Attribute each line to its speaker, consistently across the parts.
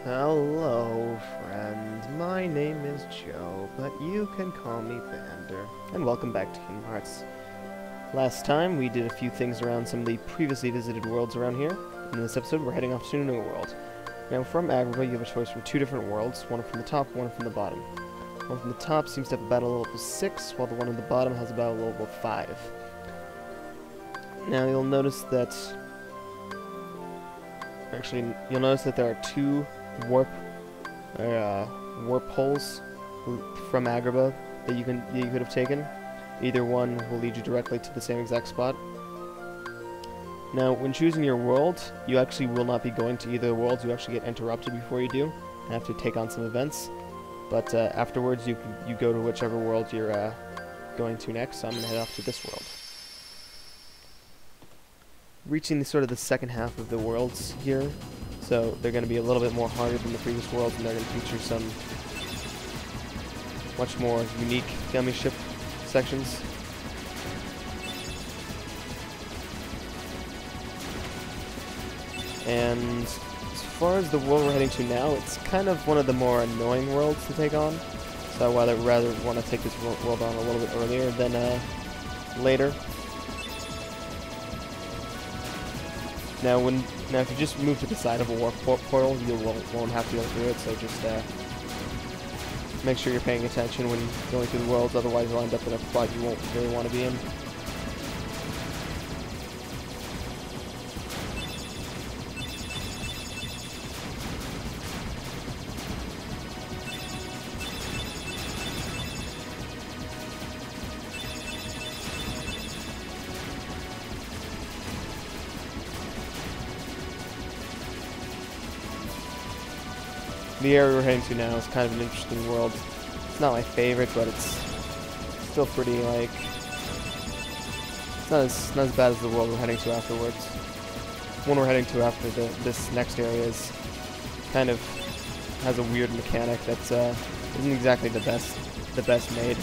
Speaker 1: Hello, friend. My name is Joe, but you can call me Vander. And welcome back to Kingdom Hearts. Last time, we did a few things around some of the previously visited worlds around here. In this episode, we're heading off to a new world. Now, from Agrabah, you have a choice from two different worlds, one from the top, one from the bottom. One from the top seems to have a battle level 6, while the one on the bottom has a battle level 5. Now, you'll notice that... Actually, you'll notice that there are two warp holes from Agrabah that you could have taken. Either one will lead you directly to the same exact spot. Now, when choosing your world, you actually will not be going to either worlds. You actually get interrupted before you do, and have to take on some events. But afterwards, you go to whichever world you're going to next. So I'm gonna head off to this world. Reaching the second half of the worlds here, so they're going to be a little bit more harder than the previous worlds, and they're going to feature some much more unique gummy ship sections. And as far as the world we're heading to now, it's kind of one of the more annoying worlds to take on, so I rather want to take this world on a little bit earlier than later. Now, if you just move to the side of a warp portal, you won't have to go through it. So just make sure you're paying attention when going through the worlds. Otherwise, you'll end up in a spot you won't really want to be in. The area we're heading to now is kind of an interesting world. It's not my favorite, but it's still pretty, like... It's not as bad as the world we're heading to afterwards. The one we're heading to after this next area is kind of has a weird mechanic that's isn't exactly the best made.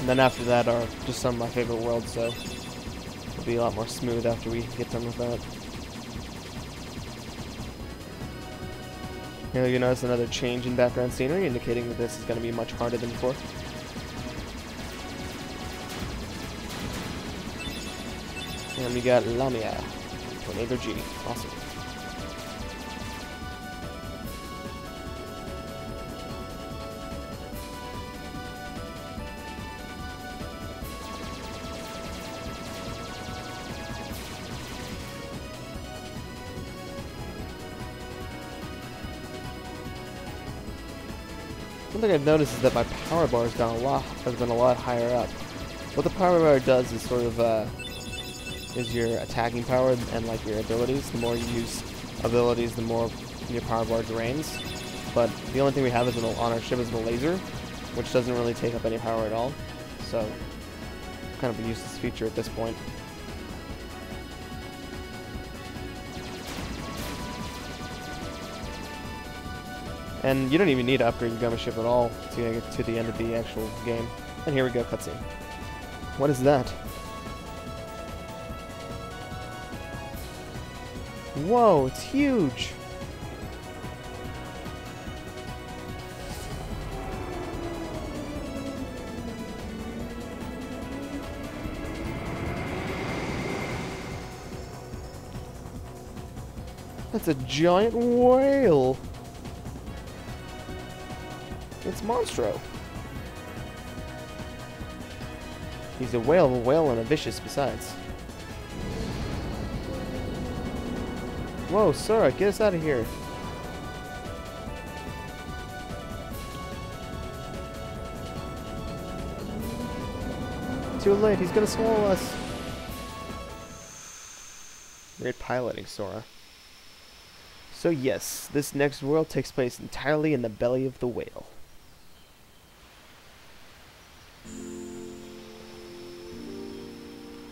Speaker 1: And then after that are just some of my favorite worlds, so it'll be a lot more smooth after we get done with that. Here you notice another change in background scenery, indicating that this is going to be much harder than before. And we got Lamia, Tornado G. Awesome. One thing I've noticed is that my power bar has been a lot higher up. What the power bar does is sort of is your attacking power and like your abilities. The more you use abilities, the more your power bar drains. But the only thing we have on our ship is the laser, which doesn't really take up any power at all. So kind of a useless feature at this point. And you don't even need to upgrade your gummy ship at all to get to the end of the actual game. And here we go, cutscene. What is that? Whoa, it's huge! That's a giant whale! It's Monstro. He's a whale and a vicious besides. Whoa, Sora, get us out of here. Too late, he's gonna swallow us. Great piloting, Sora. So yes, this next world takes place entirely in the belly of the whale.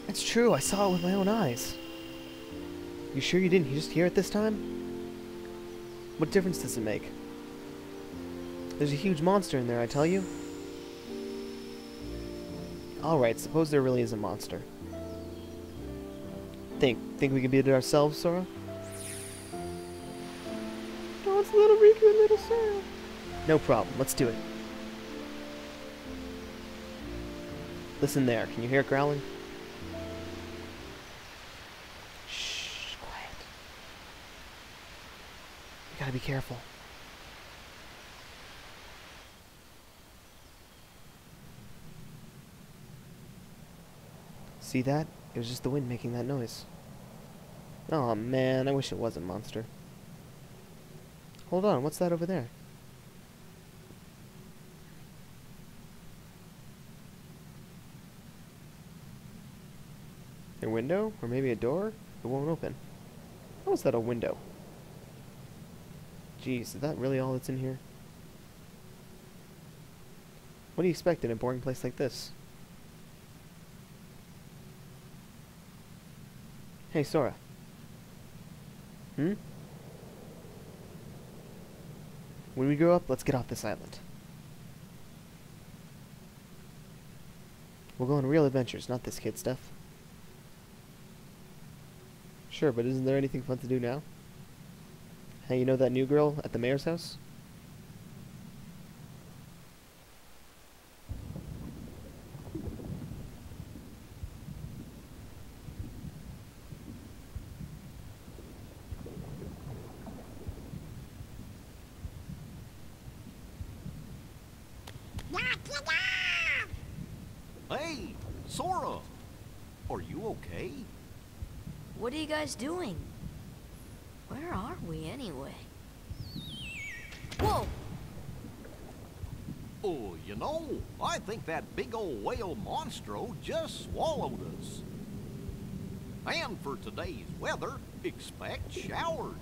Speaker 1: It's true, I saw it with my own eyes. You sure you didn't just hear it this time? What difference does it make? There's a huge monster in there, I tell you. Alright, suppose there really is a monster. Think we can beat it ourselves, Sora? Oh, it's little Riku and little Sora. No problem. Let's do it. Listen there. Can you hear it growling? Shh, quiet. You gotta be careful. See that? It was just the wind making that noise. Oh man, I wish it wasn't Monster. Hold on, what's that over there? A window? Or maybe a door? It won't open. How is that a window? Jeez, is that really all that's in here? What do you expect in a boring place like this? Hey, Sora. Hmm? When we grow up, let's get off this island. We'll go on real adventures, not this kid stuff. Sure, but isn't there anything fun to do now? Hey, you know that new girl at the mayor's house?
Speaker 2: Hey, Sora! Are you okay?
Speaker 3: What are you guys doing? Where are we anyway? Whoa!
Speaker 2: Oh, you know, I think that big old whale Monstro just swallowed us. And for today's weather, expect showers.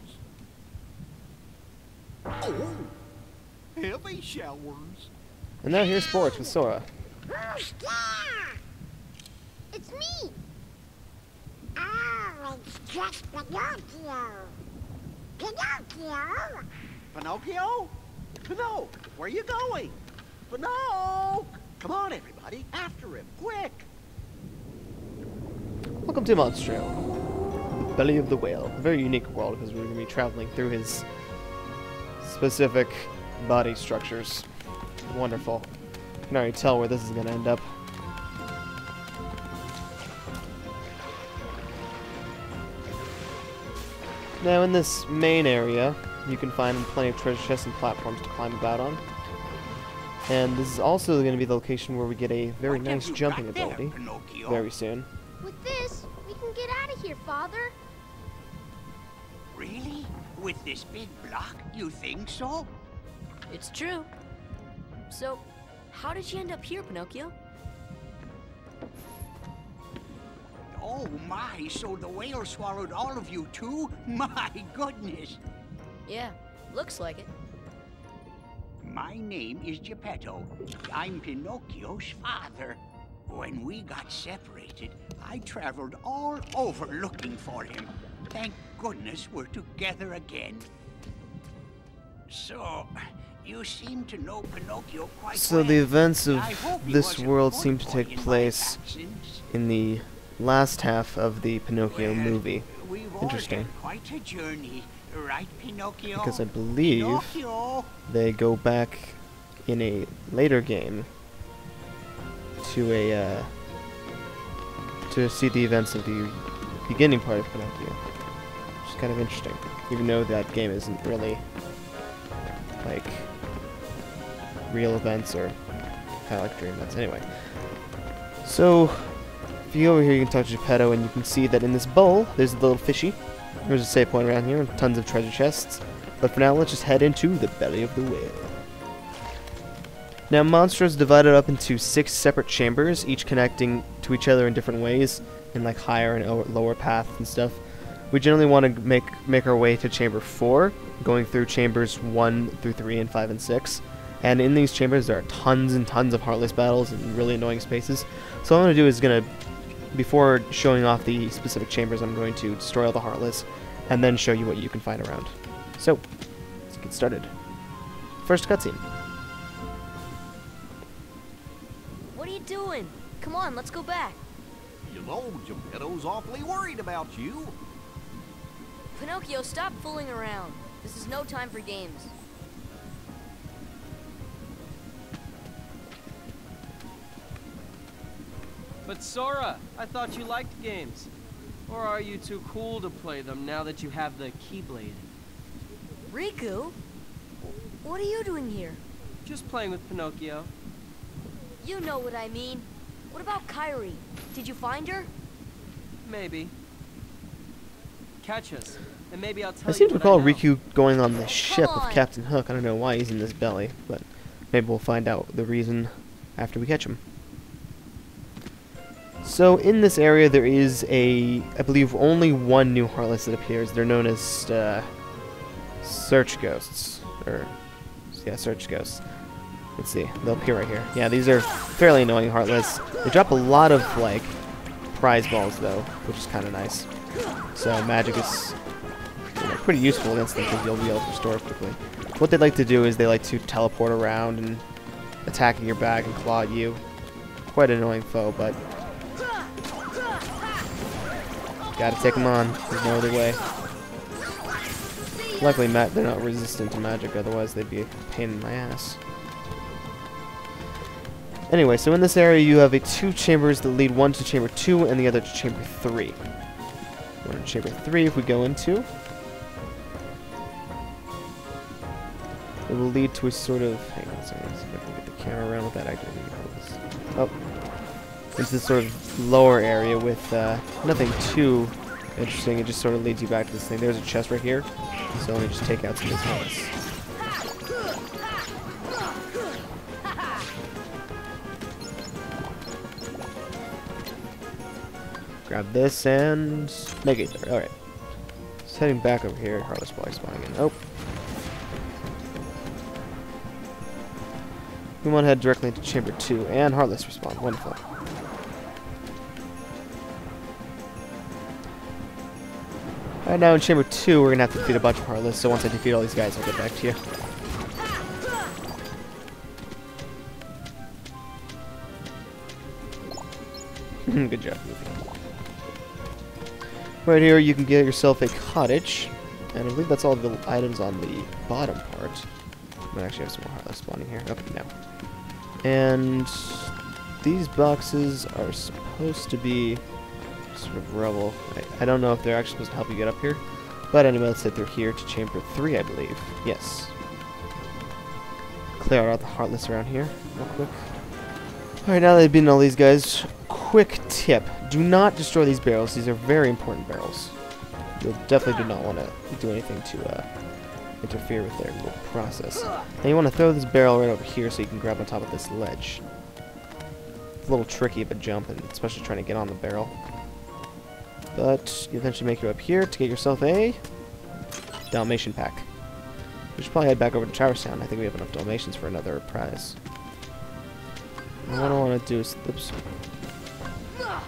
Speaker 2: Oh, heavy showers.
Speaker 1: And now here's sports with Sora.
Speaker 4: Who's there? It's me. Oh, it's just Pinocchio. Pinocchio?
Speaker 5: Pinocchio? Pinocchio, where are you going? Pinocchio! Come on, everybody, after him, quick!
Speaker 1: Welcome to Monstro, the belly of the whale. A very unique world because we're going to be traveling through his specific body structures. Wonderful. I can already tell where this is going to end up. Now in this main area, you can find plenty of treasure chests and platforms to climb about on. And this is also going to be the location where we get a very nice jumping ability very soon.
Speaker 4: With this, we can get out of here, Father.
Speaker 6: Really? With this big block, you think so?
Speaker 3: It's true. So, how did you end up here, Pinocchio?
Speaker 6: Oh my, so the whale swallowed all of you too? My goodness!
Speaker 3: Yeah, looks like it.
Speaker 6: My name is Geppetto. I'm Pinocchio's father. When we got separated, I traveled all over looking for him. Thank goodness we're together again. So, you seem to know Pinocchio quite
Speaker 1: So
Speaker 6: well.
Speaker 1: the events of
Speaker 6: I hope he
Speaker 1: this
Speaker 6: wasn't
Speaker 1: world
Speaker 6: good
Speaker 1: seem to
Speaker 6: boy
Speaker 1: take
Speaker 6: in my
Speaker 1: place
Speaker 6: absence.
Speaker 1: in the last half of the Pinocchio
Speaker 6: Well,
Speaker 1: movie.
Speaker 6: We've all
Speaker 1: Interesting.
Speaker 6: had quite a journey, right, Pinocchio?
Speaker 1: Because I believe
Speaker 6: Pinocchio?
Speaker 1: they go back in a later game to to see the events of the beginning part of Pinocchio, which is kind of interesting, even though that game isn't really like real events or kind of like dream events. Anyway, so if you go over here, you can talk to Geppetto, and you can see that in this bowl there's a little fishy. There's a save point around here and tons of treasure chests. But for now, let's just head into the belly of the whale. Now, Monstro is divided up into 6 separate chambers, each connecting to each other in different ways, in like higher and lower paths and stuff. We generally want to make our way to Chamber 4, going through Chambers 1 through 3 and 5 and 6. And in these chambers, there are tons and tons of Heartless battles and really annoying spaces. So what I'm going to do is before showing off the specific chambers, I'm going to destroy all the Heartless, and then show you what you can find around. So, let's get started. First cutscene.
Speaker 3: What are you doing? Come on, let's go back.
Speaker 2: You know, Geppetto's awfully worried about you.
Speaker 3: Pinocchio, stop fooling around. This is no time for games.
Speaker 7: But Sora, I thought you liked games. Or are you too cool to play them now that you have the Keyblade?
Speaker 3: Riku? What are you doing here?
Speaker 7: Just playing with Pinocchio.
Speaker 3: You know what I mean. What about Kairi? Did you find her?
Speaker 7: Maybe. Catch us, and maybe I'll tell
Speaker 1: I
Speaker 7: you
Speaker 1: seem to
Speaker 7: what
Speaker 1: recall
Speaker 7: I know.
Speaker 1: Riku going on the ship of
Speaker 3: on.
Speaker 1: Captain Hook. I don't know why he's in this belly, but maybe we'll find out the reason after we catch him. So in this area there is I believe only one new Heartless that appears. They're known as Search Ghosts. Yeah, Search Ghosts. Let's see, they'll appear right here. Yeah, these are fairly annoying Heartless. They drop a lot of, like, prize balls, though, which is kind of nice. So magic is pretty useful against them because you'll be able to restore it quickly. What they like to do is they like to teleport around and attack in your back and claw at you. Quite an annoying foe, but gotta take them on. There's no other way. Luckily, they're not resistant to magic, otherwise they'd be a pain in my ass. Anyway, so in this area you have two chambers that lead, one to chamber 2 and the other to chamber 3. One in chamber 3 if we go into. It will lead to a sort of... hang on a second, let's see if I can get the camera around without activating this. Oh. Into this sort of lower area with nothing too interesting. It just sort of leads you back to this thing. There's a chest right here. So let me just take out some of these hearts. Grab this and make it there. Alright. Just heading back over here. Heartless Body spawning in. Oh. We want to head directly into chamber 2 and Heartless respawn. Wonderful. Alright, now in chamber 2 we're going to have to defeat a bunch of Heartless, so once I defeat all these guys I'll get back to you. Good job, Goofy. Right here you can get yourself a cottage, and I believe that's all the items on the bottom part. I might actually have some more Heartless spawning here. Okay, no. And these boxes are supposed to be sort of rubble. I don't know if they're actually supposed to help you get up here. But anyway, let's head through here to chamber 3, I believe. Yes. Clear out the Heartless around here real quick. Alright, now that I've beaten all these guys, quick tip. Do not destroy these barrels. These are very important barrels. You'll definitely do not want to do anything to interfere with their little process. And you want to throw this barrel right over here so you can grab on top of this ledge. It's a little tricky of a jump, and especially trying to get on the barrel. But you eventually make your way up here to get yourself a Dalmatian pack. We should probably head back over to Tower Sound. I think we have enough Dalmatians for another prize. And what I want to do is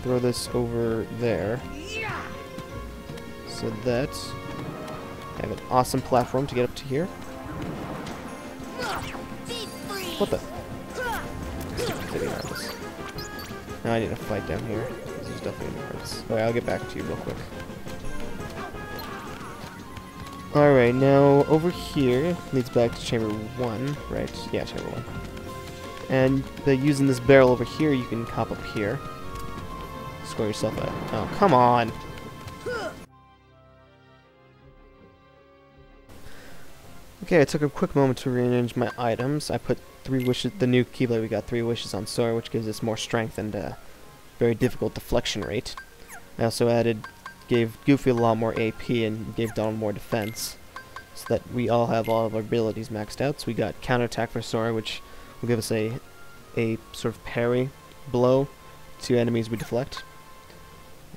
Speaker 1: throw this over there, so that I have an awesome platform to get up to here. What the? Now I need to fight down here. This is definitely gonna hurt. Alright, I'll get back to you real quick. Alright, now over here leads back to chamber 1, right? Yeah, chamber 1. And by using this barrel over here, you can hop up here. Score yourself a... oh, come on! Okay, I took a quick moment to rearrange my items. I put 3 wishes... the new Keyblade, we got 3 wishes on Sora, which gives us more strength and very difficult deflection rate. I also gave Goofy a lot more AP and gave Donald more defense, so that we all have all of our abilities maxed out. So we got counterattack for Sora, which will give us a sort of parry blow to enemies we deflect.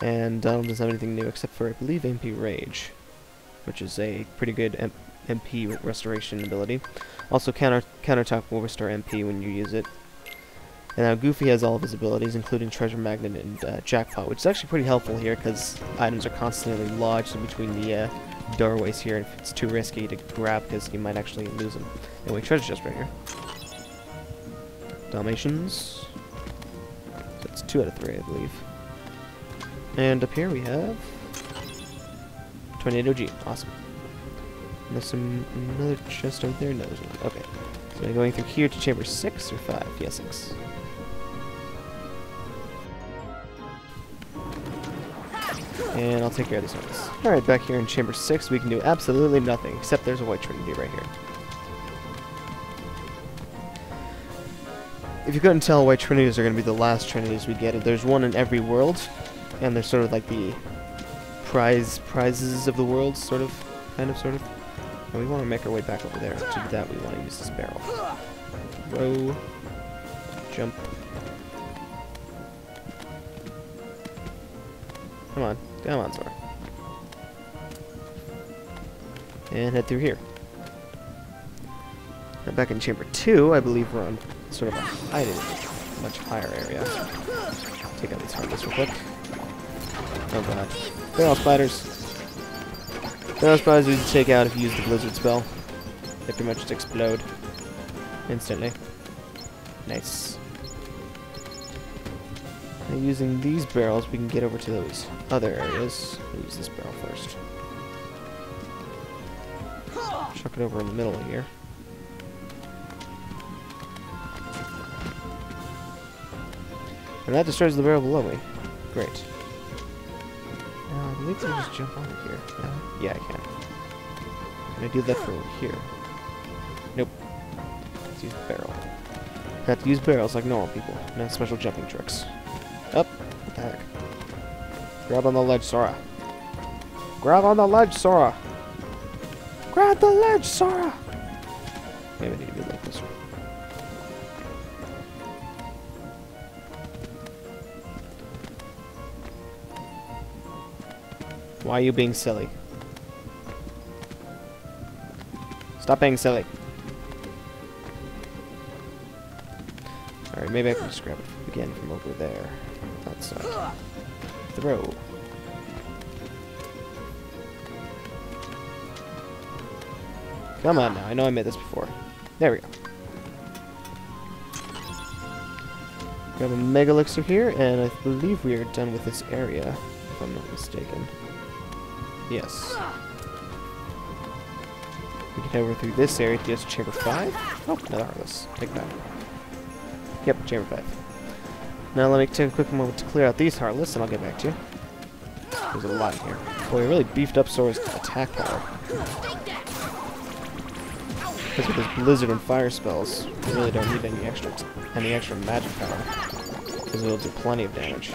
Speaker 1: And Donald doesn't have anything new except for, I believe, MP Rage, which is a pretty good MP restoration ability. Also, counterattack will restore MP when you use it. And now Goofy has all of his abilities, including Treasure Magnet and Jackpot, which is actually pretty helpful here because items are constantly lodged in between the doorways here, and it's too risky to grab because you might actually lose them. Anyway, treasure chest right here. Dalmatians. So it's 2 out of 3, I believe. And up here we have Tornado G. Awesome. And there's another chest over there. No, there's not. Okay. So I'm going through here to chamber 6 or 5? Yeah, 6. And I'll take care of these ones. Alright, back here in chamber 6 we can do absolutely nothing, except there's a white trinity right here. If you couldn't tell, white trinities are going to be the last trinities we get. There's one in every world, and they're sort of like the prizes of the world, sort of. And we want to make our way back over there. To do that, we want to use this barrel. Row. Jump. Come on. Come on, Sora. And head through here. Now back in chamber 2, I believe we're on sort of a hiding, much higher area. Take out these heartless real quick. Oh god. Barrel spiders. Barrel spiders we can take out if you use the blizzard spell. They pretty much just explode instantly. Nice. Now using these barrels we can get over to those other areas. We'll use this barrel first. Chuck it over in the middle here. And that destroys the barrel below me. Great. Now, I believe I can just jump over here. Yeah, I can. Can I do that for over here? Nope. Let's use the barrel. I have to use barrels like normal people. No special jumping tricks. Up. What the heck? Grab on the ledge, Sora. Grab on the ledge, Sora. Grab the ledge, Sora. Maybe I need to be like this one. Why are you being silly? Stop being silly. Alright, maybe I can just grab it again from over there. Outside. Throw. Come on now, I know I made this before. There we go. Grab a Mega Elixir here, and I believe we are done with this area, if I'm not mistaken. Yes. We can head over through this area to get to chamber 5. Oh, another Heartless. Take that. Yep, chamber 5. Now let me take a quick moment to clear out these Heartless, and I'll get back to you. There's a lot in here. Boy, we really beefed up Sora's attack power. Because with his blizzard and fire spells, we really don't need any extra magic power. Because it'll do plenty of damage.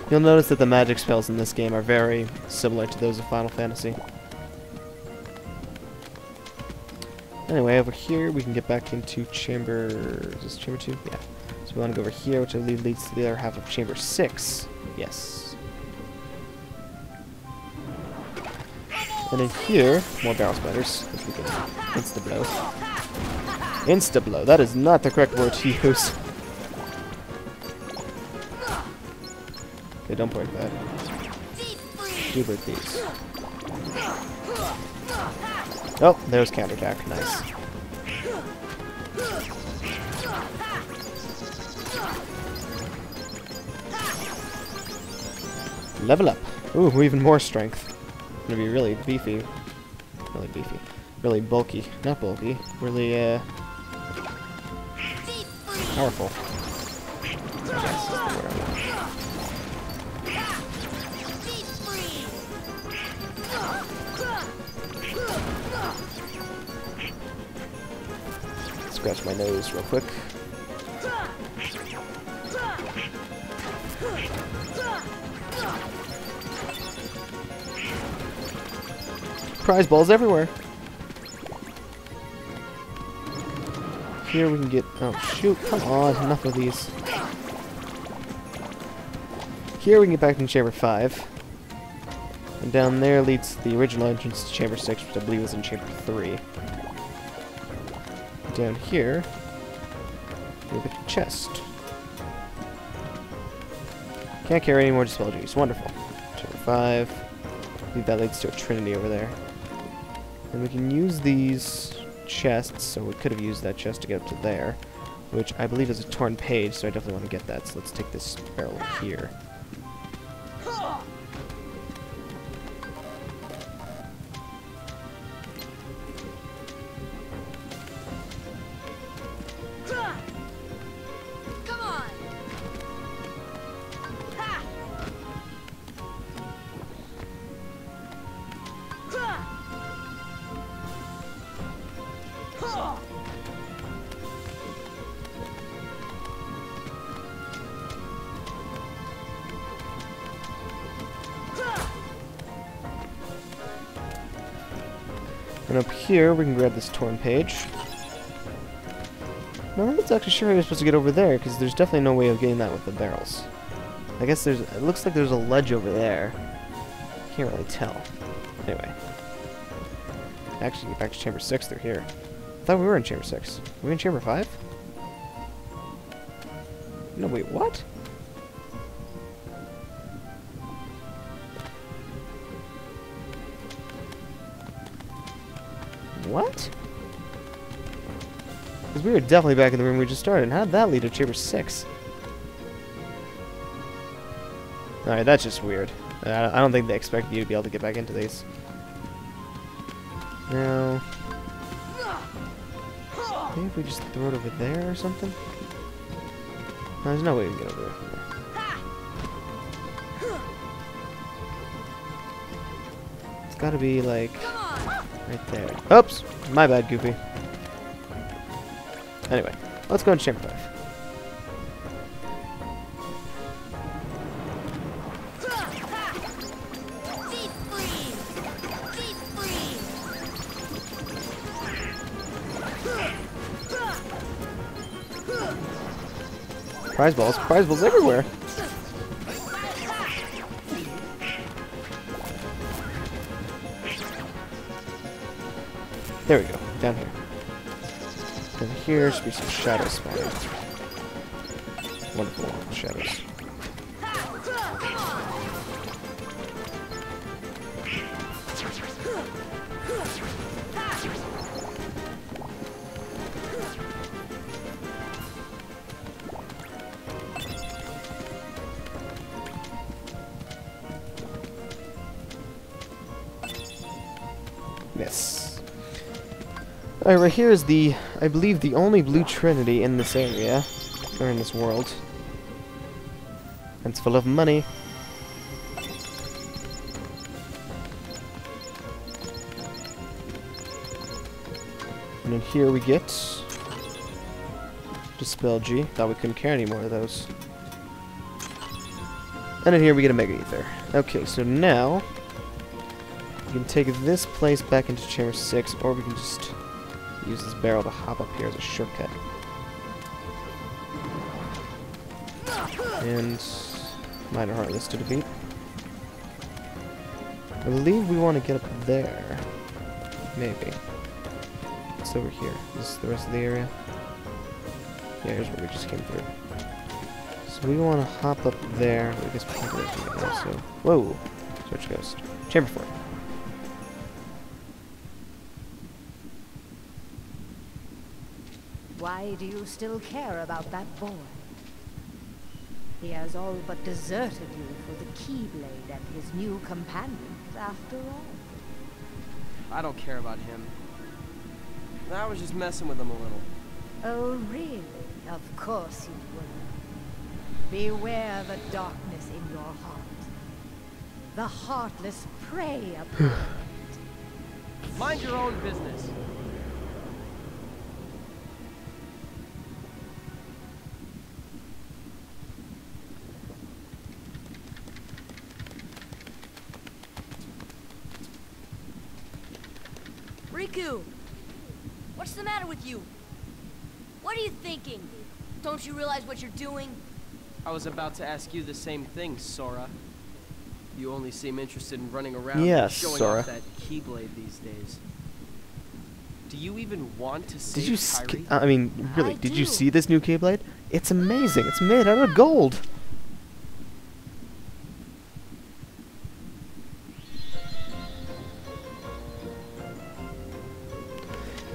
Speaker 1: You'll notice that the magic spells in this game are very similar to those of Final Fantasy. Anyway, over here we can get back into chamber... Is this chamber 2? Yeah. So we want to go over here, which I believe leads to the other half of chamber 6. Yes. And in here, more barrel spiders, which we can insta-blow. Insta-blow, that is not the correct word to use. Okay, don't break that. Do break these. Oh, there's counterattack. Nice. Level up. Ooh, even more strength. Gonna be really beefy. Really beefy. Really bulky. Not bulky. Really, powerful. I guess is the word I want. Scratch my nose real quick. Prize balls everywhere. Here we can get... Oh, shoot. Come on. Enough of these. Here we can get back to Chamber 5. And down there leads to the original entrance to Chamber 6, which I believe was in Chamber 3. Down here, we have a chest. Can't carry any more Dispel Juice. Wonderful. Chamber 5. I believe that leads to a Trinity over there. And we can use these chests, so we could have used that chest to get up to there. which I believe is a torn page, so I definitely want to get that. So let's take this barrel here.
Speaker 3: Come on! Ha!
Speaker 1: And up here, we can grab this torn page. No, I'm not actually sure how you're supposed to get over there, because there's definitely no way of getting that with the barrels. I guess there's... It looks like there's a ledge over there. Can't really tell. Anyway. Actually, get back to Chamber 6 through here. I thought we were in Chamber 6. Are we in Chamber 5? No, wait, what? What? Because we were definitely back in the room we just started. And how did that lead to Chamber 6? Alright, that's just weird. I don't think they expected you to be able to get back into these. Now... maybe if we just throw it over there or something? No, there's no way we can get over there. It's gotta be, like... right there. Oops! My bad, Goofy. Anyway, let's go into Chamber 5. Prize balls everywhere! There we go, down here. Down here should be some shadows spawning. Wonderful shadows. Miss. Alright, right here is the, I believe, the only blue trinity in this area, or in this world. And it's full of money. And in here we get Dispel G. Thought we couldn't carry any more of those. And in here we get a Mega Ether. Okay, so now we can take this place back into Chamber 6, or we can just use this barrel to hop up here as a shortcut. And Minor Heartless to defeat. I believe we want to get up there. Maybe. It's over here. This is the rest of the area. Yeah, here's where we just came through. So we want to hop up there. I guess we can't do that right now, so... Whoa! Switch Ghost. Chamber 4.
Speaker 8: Why do you still care about that boy? He has all but deserted you for the Keyblade and his new companions, after all.
Speaker 7: I don't care about him. I was just messing with him a little.
Speaker 8: Oh, really? Of course you would. Beware the darkness in your heart. The heartless prey upon it.
Speaker 7: Mind your own business.
Speaker 3: Riku! What's the matter with you? What are you thinking? Don't you realize what you're doing?
Speaker 7: I was about to ask you the same thing, Sora. You only seem interested in running around
Speaker 1: Yes,
Speaker 7: showing
Speaker 1: Sora.
Speaker 7: off that Keyblade these days. Do you even want to save
Speaker 1: Did you
Speaker 7: Kyrie?
Speaker 1: I mean, really, did you
Speaker 3: do.
Speaker 1: see this new Keyblade? It's amazing. It's made out of gold.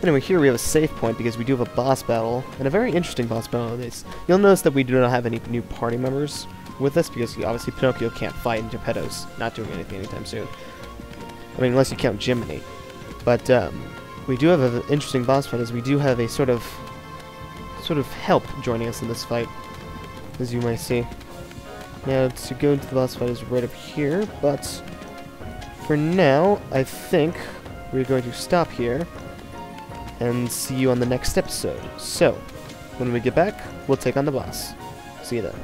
Speaker 1: anyway, here we have a save point because we do have a boss battle, and a very interesting boss battle. You'll notice that we do not have any new party members with us because obviously Pinocchio can't fight and Geppetto's not doing anything anytime soon. I mean, unless you count Jiminy. But we do have an interesting boss fight as we do have a sort of help joining us in this fight, as you might see. Now, to go into the boss fight is right up here, but for now, I think we're going to stop here and see you on the next episode. So, when we get back, we'll take on the boss. See you then.